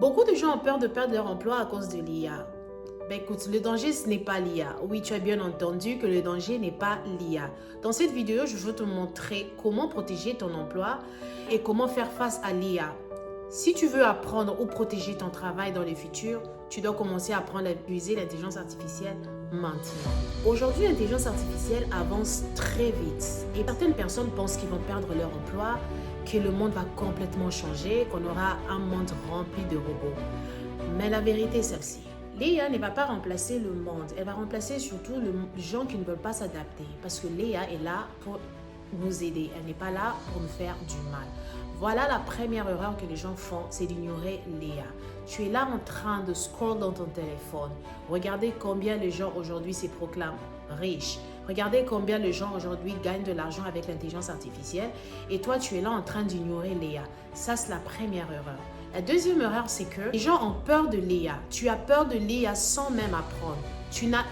Beaucoup de gens ont peur de perdre leur emploi à cause de l'IA. Ben écoute, le danger, ce n'est pas l'IA. Oui, tu as bien entendu que le danger n'est pas l'IA. Dans cette vidéo, je veux te montrer comment protéger ton emploi et comment faire face à l'IA. Si tu veux apprendre ou protéger ton travail dans le futur, tu dois commencer à apprendre à utiliser l'intelligence artificielle maintenant. Aujourd'hui, l'intelligence artificielle avance très vite et certaines personnes pensent qu'ils vont perdre leur emploi, que le monde va complètement changer, qu'on aura un monde rempli de robots. Mais la vérité est celle-ci. L'IA ne va pas remplacer le monde, elle va remplacer surtout les gens qui ne veulent pas s'adapter parce que l'IA est là pour nous aider, elle n'est pas là pour nous faire du mal. Voilà la première erreur que les gens font, c'est d'ignorer l'IA. Tu es là en train de scroll dans ton téléphone. Regardez combien les gens aujourd'hui se proclament riches. Regardez combien les gens aujourd'hui gagnent de l'argent avec l'intelligence artificielle. Et toi, tu es là en train d'ignorer l'IA. Ça, c'est la première erreur. La deuxième erreur, c'est que les gens ont peur de l'IA. Tu as peur de l'IA sans même apprendre. Tu n'as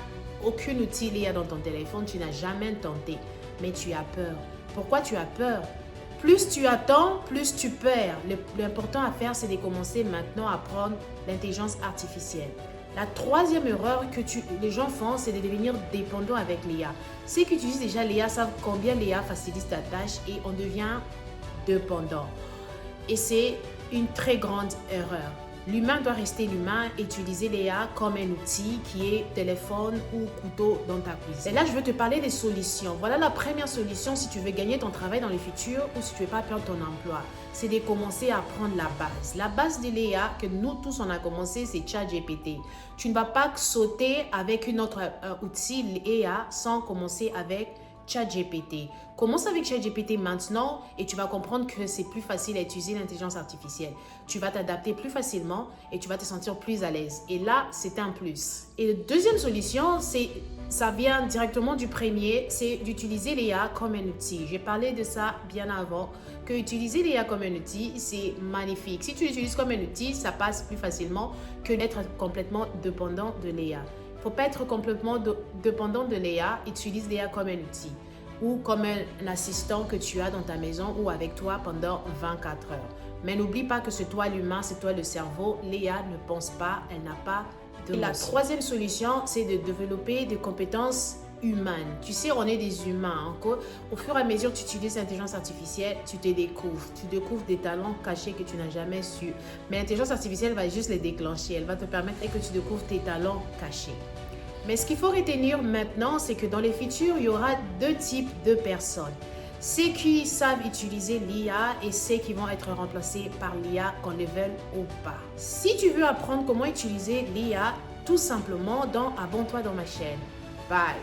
aucun outil l'IA dans ton téléphone, tu n'as jamais tenté. Mais tu as peur. Pourquoi tu as peur? Plus tu attends, plus tu perds. L'important à faire, c'est de commencer maintenant à apprendre l'intelligence artificielle. La troisième erreur que les gens font, c'est de devenir dépendant avec l'IA. Ceux qui utilisent déjà l'IA savent combien l'IA facilite ta tâche et on devient dépendant. Et c'est une très grande erreur. L'humain doit rester l'humain, utiliser l'IA comme un outil qui est téléphone ou couteau dans ta cuisine. Et là, je veux te parler des solutions. Voilà la première solution si tu veux gagner ton travail dans le futur ou si tu ne veux pas perdre ton emploi. C'est de commencer à apprendre la base. La base de l'IA que nous tous on a commencé, c'est ChatGPT. Tu ne vas pas sauter avec une autre outil l'IA sans commencer avec ChatGPT. Commence avec ChatGPT maintenant et tu vas comprendre que c'est plus facile à utiliser l'intelligence artificielle. Tu vas t'adapter plus facilement et tu vas te sentir plus à l'aise. Et là, c'est un plus. Et la deuxième solution, ça vient directement du premier, c'est d'utiliser l'IA comme un outil. J'ai parlé de ça bien avant, que utiliser l'IA comme un outil, c'est magnifique. Si tu l'utilises comme un outil, ça passe plus facilement que d'être complètement dépendant de l'IA. Il ne faut pas être complètement dépendant de l'IA, utilise l'IA comme un outil ou comme un assistant que tu as dans ta maison ou avec toi pendant 24 heures. Mais n'oublie pas que c'est toi l'humain, c'est toi le cerveau. L'IA ne pense pas, elle n'a pas de notion. La troisième solution, c'est de développer des compétences humaines. Tu sais, on est des humains. Au fur et à mesure que tu utilises l'intelligence artificielle, tu te découvres. Tu découvres des talents cachés que tu n'as jamais su. Mais l'intelligence artificielle va juste les déclencher. Elle va te permettre que tu découvres tes talents cachés. Mais ce qu'il faut retenir maintenant, c'est que dans le futur, il y aura deux types de personnes. Ceux qui savent utiliser l'IA et ceux qui vont être remplacés par l'IA qu'on le veuille ou pas. Si tu veux apprendre comment utiliser l'IA, tout simplement, abonne-toi dans ma chaîne. Bye!